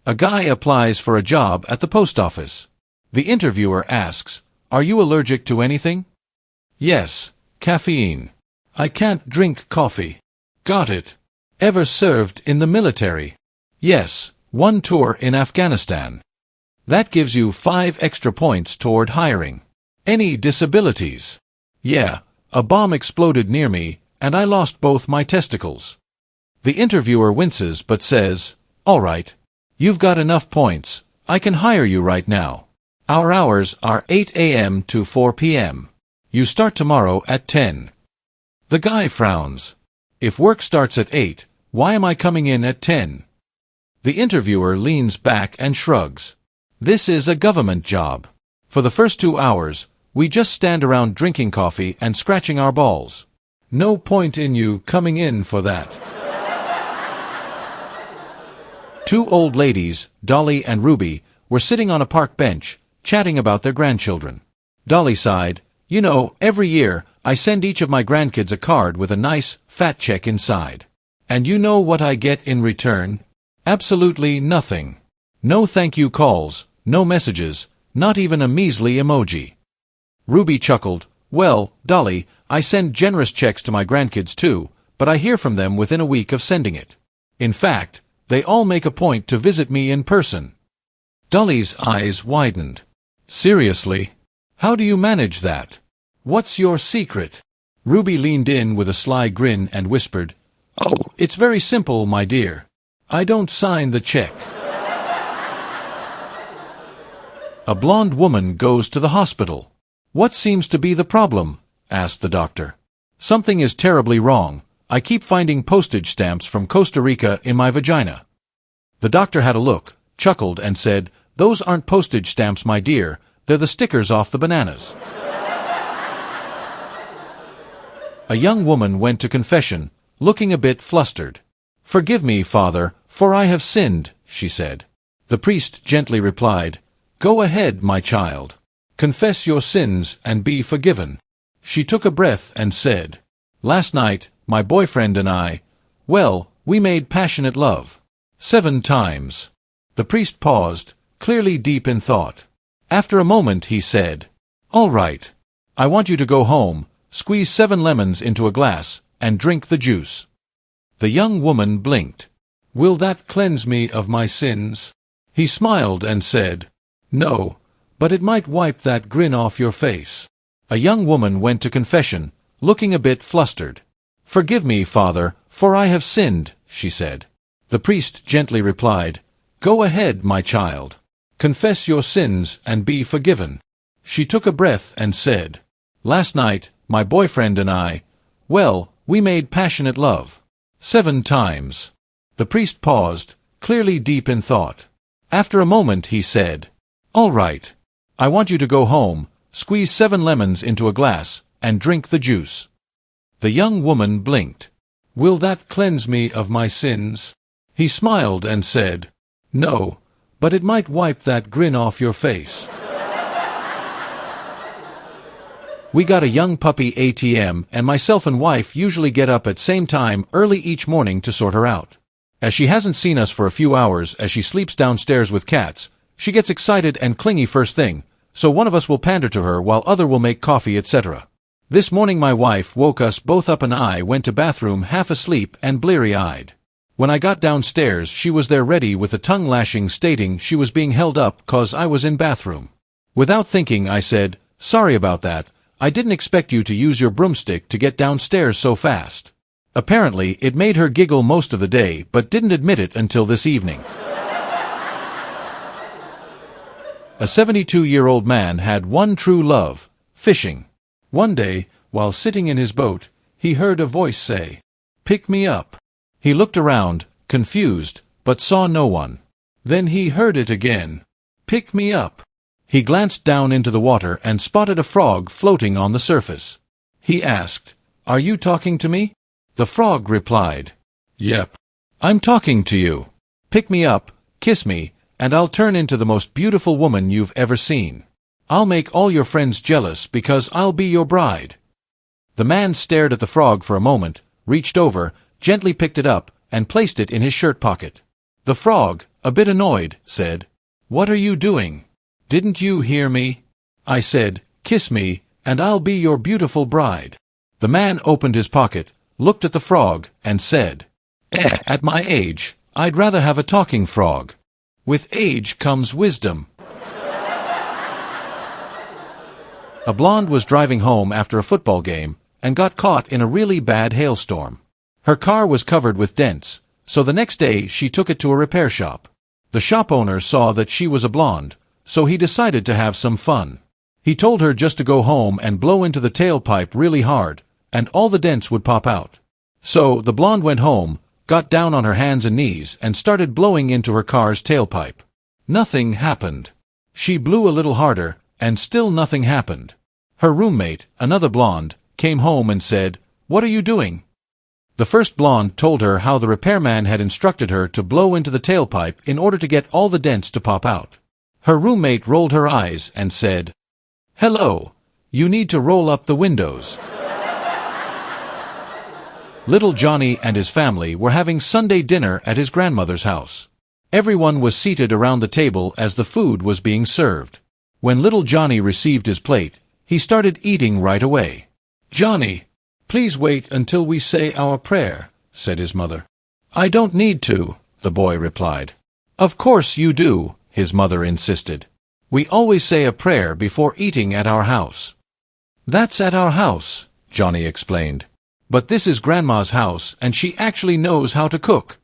A guy applies for a job at the post office. The interviewer asks, "Are you allergic to anything?" "Yes, caffeine. I can't drink coffee." "Got it. Ever served in the military?" "Yes, one tour in Afghanistan." That gives you 5 extra points toward hiring. Any disabilities? "Yeah, a bomb exploded near me, and I lost both my testicles." The interviewer winces but says, "All right. You've got enough points. I can hire you right now. Our hours are 8 a.m. to 4 p.m. You start tomorrow at 10. The guy frowns. If work starts at 8, why am I coming in at 10? The interviewer leans back and shrugs. This is a government job. For the first 2 hours, we just stand around drinking coffee and scratching our balls. No point in you coming in for that. 2 old ladies, Dolly and Ruby, were sitting on a park bench, chatting about their grandchildren. Dolly sighed, "You know, every year, I send each of my grandkids a card with a nice, fat check inside. And you know what I get in return? Absolutely nothing. No thank you calls, no messages, not even a measly emoji." Ruby chuckled, "Well, Dolly, I send generous checks to my grandkids too, but I hear from them within a week of sending it. In fact, they all make a point to visit me in person." Dolly's eyes widened. "Seriously? How do you manage that? What's your secret?" Ruby leaned in with a sly grin and whispered, "Oh, it's very simple, my dear. I don't sign the check." A blonde woman goes to the hospital. "What seems to be the problem?" asked the doctor. "Something is terribly wrong. I keep finding postage stamps from Costa Rica in my vagina." The doctor had a look, chuckled, and said, "Those aren't postage stamps, my dear. They're the stickers off the bananas." A young woman went to confession, looking a bit flustered. "Forgive me, Father, for I have sinned," she said. The priest gently replied, "Go ahead, my child. Confess your sins and be forgiven." She took a breath and said, "Last night, my boyfriend and I, well, we made passionate love. 7 times. The priest paused, clearly deep in thought. After a moment he said, "All right. I want you to go home, squeeze 7 lemons into a glass, and drink the juice." The young woman blinked. "Will that cleanse me of my sins?" He smiled and said, "No, but it might wipe that grin off your face." A young woman went to confession, looking a bit flustered. "Forgive me, Father, for I have sinned," she said. The priest gently replied, "Go ahead, my child. Confess your sins and be forgiven." She took a breath and said, "Last night, my boyfriend and I, well, we made passionate love. 7 times. The priest paused, clearly deep in thought. After a moment he said, "All right. I want you to go home, squeeze 7 lemons into a glass, and drink the juice." The young woman blinked. "Will that cleanse me of my sins?" He smiled and said, "No, but it might wipe that grin off your face." We got a young puppy ATM, and myself and wife usually get up at same time early each morning to sort her out. As she hasn't seen us for a few hours as she sleeps downstairs with cats, she gets excited and clingy first thing, so one of us will pander to her while other will make coffee, etc. This morning my wife woke us both up and I went to bathroom half asleep and bleary-eyed. When I got downstairs she was there ready with a tongue lashing stating she was being held up 'cause I was in bathroom. Without thinking I said, "Sorry about that, I didn't expect you to use your broomstick to get downstairs so fast." Apparently it made her giggle most of the day but didn't admit it until this evening. A 72-year-old man had one true love, fishing. One day, while sitting in his boat, he heard a voice say, "Pick me up." He looked around, confused, but saw no one. Then he heard it again, "Pick me up." He glanced down into the water and spotted a frog floating on the surface. He asked, "Are you talking to me?" The frog replied, "Yep. I'm talking to you. Pick me up, kiss me, and I'll turn into the most beautiful woman you've ever seen. I'll make all your friends jealous because I'll be your bride." The man stared at the frog for a moment, reached over, gently picked it up, and placed it in his shirt pocket. The frog, a bit annoyed, said, "What are you doing? Didn't you hear me? I said, kiss me, and I'll be your beautiful bride." The man opened his pocket, looked at the frog, and said, At my age, I'd rather have a talking frog. With age comes wisdom." A blonde was driving home after a football game and got caught in a really bad hailstorm. Her car was covered with dents, so the next day she took it to a repair shop. The shop owner saw that she was a blonde, so he decided to have some fun. He told her just to go home and blow into the tailpipe really hard, and all the dents would pop out. So the blonde went home, got down on her hands and knees, and started blowing into her car's tailpipe. Nothing happened. She blew a little harder, and still nothing happened. Her roommate, another blonde, came home and said, "What are you doing?" The first blonde told her how the repairman had instructed her to blow into the tailpipe in order to get all the dents to pop out. Her roommate rolled her eyes and said, "Hello, you need to roll up the windows." Little Johnny and his family were having Sunday dinner at his grandmother's house. Everyone was seated around the table as the food was being served. When little Johnny received his plate, he started eating right away. "Johnny, please wait until we say our prayer," said his mother. "I don't need to," the boy replied. "Of course you do," his mother insisted. "We always say a prayer before eating at our house." "That's at our house," Johnny explained. "But this is Grandma's house, and she actually knows how to cook."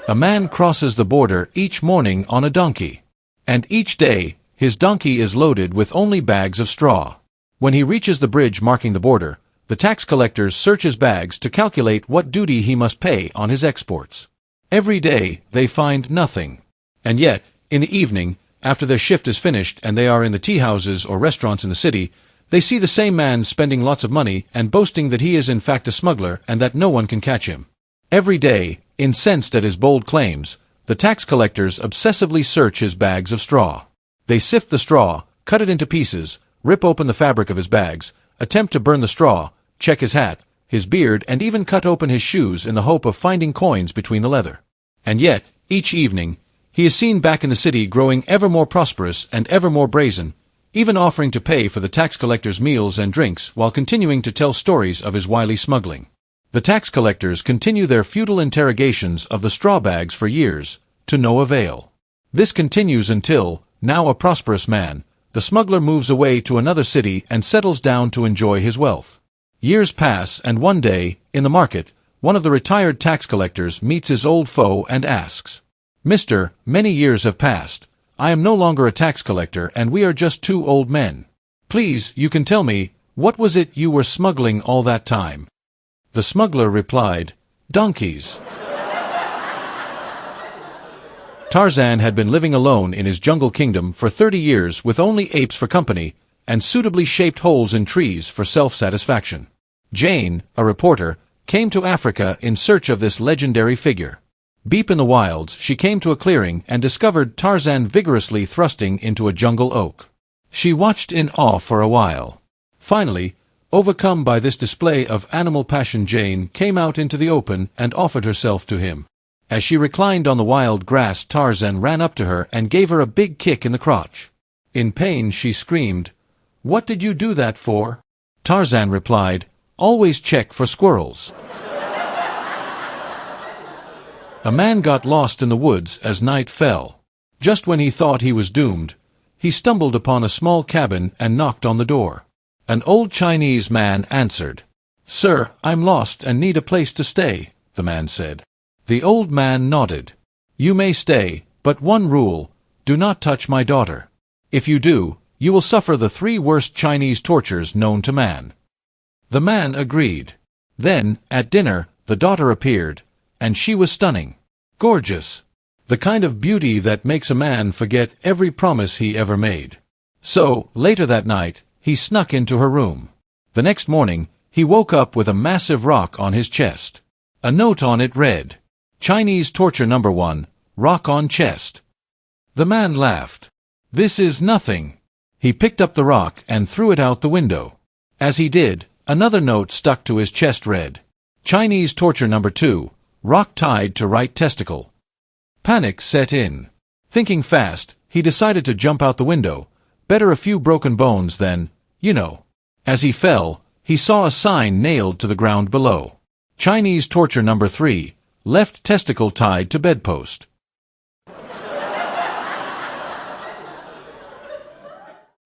A man crosses the border each morning on a donkey. And each day, his donkey is loaded with only bags of straw. When he reaches the bridge marking the border, the tax collectors search his bags to calculate what duty he must pay on his exports. Every day, they find nothing. And yet, in the evening, after their shift is finished and they are in the tea houses or restaurants in the city, they see the same man spending lots of money and boasting that he is in fact a smuggler and that no one can catch him. Every day, incensed at his bold claims, the tax collectors obsessively search his bags of straw. They sift the straw, cut it into pieces, rip open the fabric of his bags, attempt to burn the straw, check his hat, his beard, and even cut open his shoes in the hope of finding coins between the leather. And yet, each evening, he is seen back in the city growing ever more prosperous and ever more brazen, even offering to pay for the tax collector's meals and drinks while continuing to tell stories of his wily smuggling. The tax collectors continue their futile interrogations of the straw bags for years, to no avail. This continues until, now a prosperous man, the smuggler moves away to another city and settles down to enjoy his wealth. Years pass, and one day, in the market, one of the retired tax collectors meets his old foe and asks, "Mister, many years have passed. I am no longer a tax collector and we are just two old men. Please, you can tell me, what was it you were smuggling all that time?" The smuggler replied, "Donkeys." Tarzan had been living alone in his jungle kingdom for 30 years with only apes for company and suitably shaped holes in trees for self-satisfaction. Jane, a reporter, came to Africa in search of this legendary figure. Deep in the wilds, she came to a clearing and discovered Tarzan vigorously thrusting into a jungle oak. She watched in awe for a while. Finally, overcome by this display of animal passion, Jane came out into the open and offered herself to him. As she reclined on the wild grass, Tarzan ran up to her and gave her a big kick in the crotch. In pain, she screamed, "What did you do that for?" Tarzan replied, "Always check for squirrels." A man got lost in the woods as night fell. Just when he thought he was doomed, he stumbled upon a small cabin and knocked on the door. An old Chinese man answered. "Sir, I'm lost and need a place to stay," the man said. The old man nodded. "You may stay, but one rule, do not touch my daughter. If you do, you will suffer the 3 worst Chinese tortures known to man." The man agreed. Then, at dinner, the daughter appeared, and she was stunning. Gorgeous. The kind of beauty that makes a man forget every promise he ever made. So, later that night, he snuck into her room. The next morning, he woke up with a massive rock on his chest. A note on it read, "Chinese torture number 1, rock on chest." The man laughed. "This is nothing." He picked up the rock and threw it out the window. As he did, another note stuck to his chest read, "Chinese torture number 2, rock tied to right testicle. Panic set in. Thinking fast, he decided to jump out the window. Better a few broken bones than, you know. As he fell, he saw a sign nailed to the ground below. Chinese torture number 3, left testicle tied to bedpost.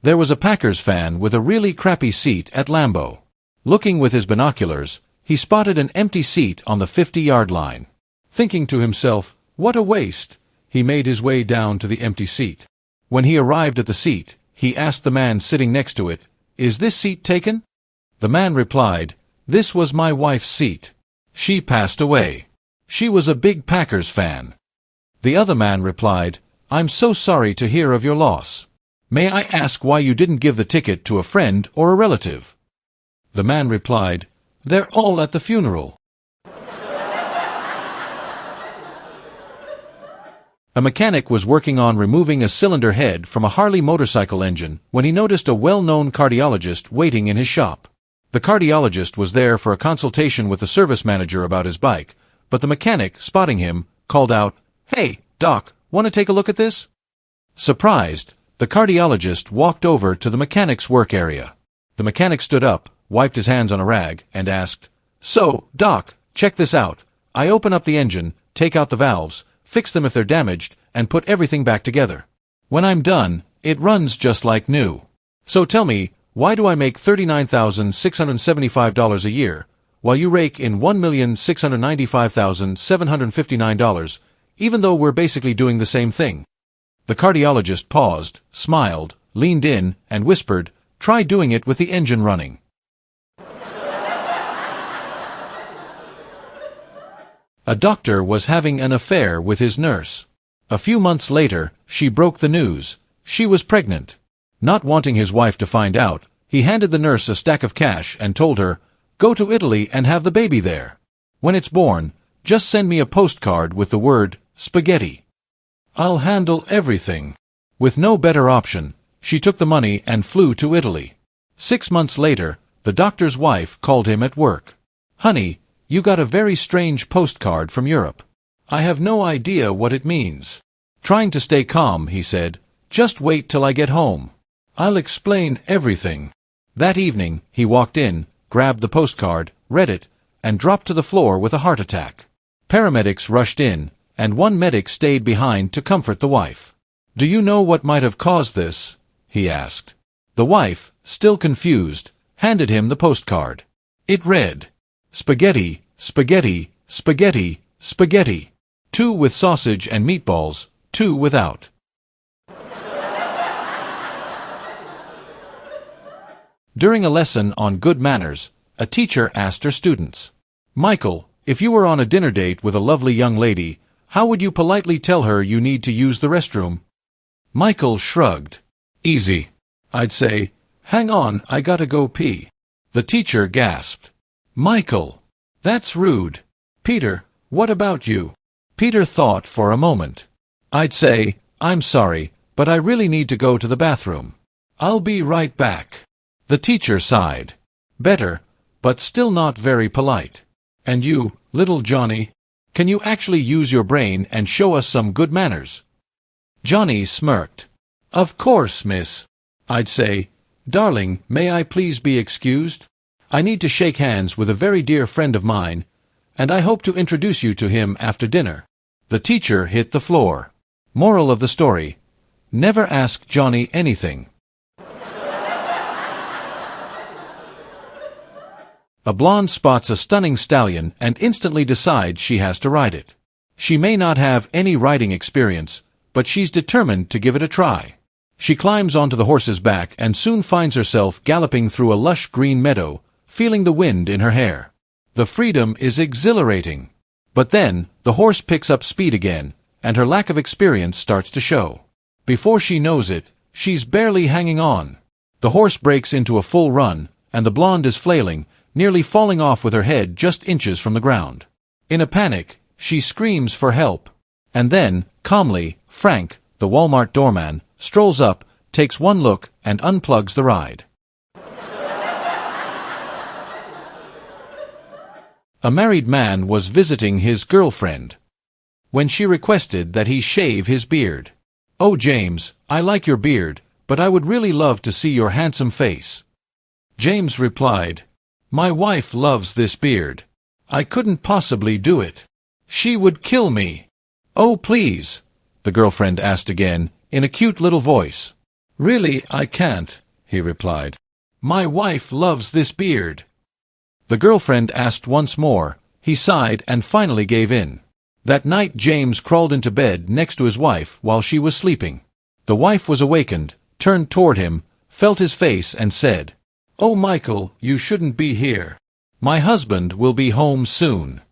There was a Packers fan with a really crappy seat at Lambeau. Looking with his binoculars, he spotted an empty seat on the 50-yard line. Thinking to himself, what a waste, he made his way down to the empty seat. When he arrived at the seat, he asked the man sitting next to it, "Is this seat taken?" The man replied, "This was my wife's seat. She passed away. She was a big Packers fan." The other man replied, "I'm so sorry to hear of your loss. May I ask why you didn't give the ticket to a friend or a relative?" The man replied, "They're all at the funeral." A mechanic was working on removing a cylinder head from a Harley motorcycle engine when he noticed a well-known cardiologist waiting in his shop. The cardiologist was there for a consultation with the service manager about his bike, but the mechanic, spotting him, called out, "Hey, Doc, want to take a look at this?" Surprised, the cardiologist walked over to the mechanic's work area. The mechanic stood up, wiped his hands on a rag, and asked, "So, Doc, check this out. I open up the engine, take out the valves, fix them if they're damaged, and put everything back together. When I'm done, it runs just like new. So tell me, why do I make $39,675 a year, while you rake in $1,695,759, even though we're basically doing the same thing?" The cardiologist paused, smiled, leaned in, and whispered, "Try doing it with the engine running." A doctor was having an affair with his nurse. A few months later, she broke the news. She was pregnant. Not wanting his wife to find out, he handed the nurse a stack of cash and told her, "Go to Italy and have the baby there. When it's born, just send me a postcard with the word, spaghetti. I'll handle everything." With no better option, she took the money and flew to Italy. 6 months later, the doctor's wife called him at work. "Honey, you got a very strange postcard from Europe. I have no idea what it means." Trying to stay calm, he said, "Just wait till I get home. I'll explain everything." That evening, he walked in, grabbed the postcard, read it, and dropped to the floor with a heart attack. Paramedics rushed in, and one medic stayed behind to comfort the wife. "Do you know what might have caused this?" he asked. The wife, still confused, handed him the postcard. It read, "Spaghetti, spaghetti, spaghetti, spaghetti. 2 with sausage and meatballs, 2 without." During a lesson on good manners, a teacher asked her students, "Michael, if you were on a dinner date with a lovely young lady, how would you politely tell her you need to use the restroom?" Michael shrugged. "Easy. I'd say, 'Hang on, I gotta go pee.'" The teacher gasped. "Michael, that's rude. Peter, what about you?" Peter thought for a moment. "I'd say, 'I'm sorry, but I really need to go to the bathroom. I'll be right back.'" The teacher sighed. "Better, but still not very polite. And you, little Johnny, can you actually use your brain and show us some good manners?" Johnny smirked. "Of course, miss. I'd say, 'Darling, may I please be excused? I need to shake hands with a very dear friend of mine, and I hope to introduce you to him after dinner.'" The teacher hit the floor. Moral of the story: never ask Johnny anything. A blonde spots a stunning stallion and instantly decides she has to ride it. She may not have any riding experience, but she's determined to give it a try. She climbs onto the horse's back and soon finds herself galloping through a lush green meadow, feeling the wind in her hair. The freedom is exhilarating. But then, the horse picks up speed again, and her lack of experience starts to show. Before she knows it, she's barely hanging on. The horse breaks into a full run, and the blonde is flailing, nearly falling off with her head just inches from the ground. In a panic, she screams for help. And then, calmly, Frank, the Walmart doorman, strolls up, takes one look, and unplugs the ride. A married man was visiting his girlfriend, when she requested that he shave his beard. "Oh, James, I like your beard, but I would really love to see your handsome face." James replied, "My wife loves this beard. I couldn't possibly do it. She would kill me." "Oh, please," the girlfriend asked again, in a cute little voice. "Really, I can't," he replied. "My wife loves this beard." The girlfriend asked once more. He sighed and finally gave in. That night James crawled into bed next to his wife while she was sleeping. The wife was awakened, turned toward him, felt his face and said, "Oh, Michael, you shouldn't be here. My husband will be home soon."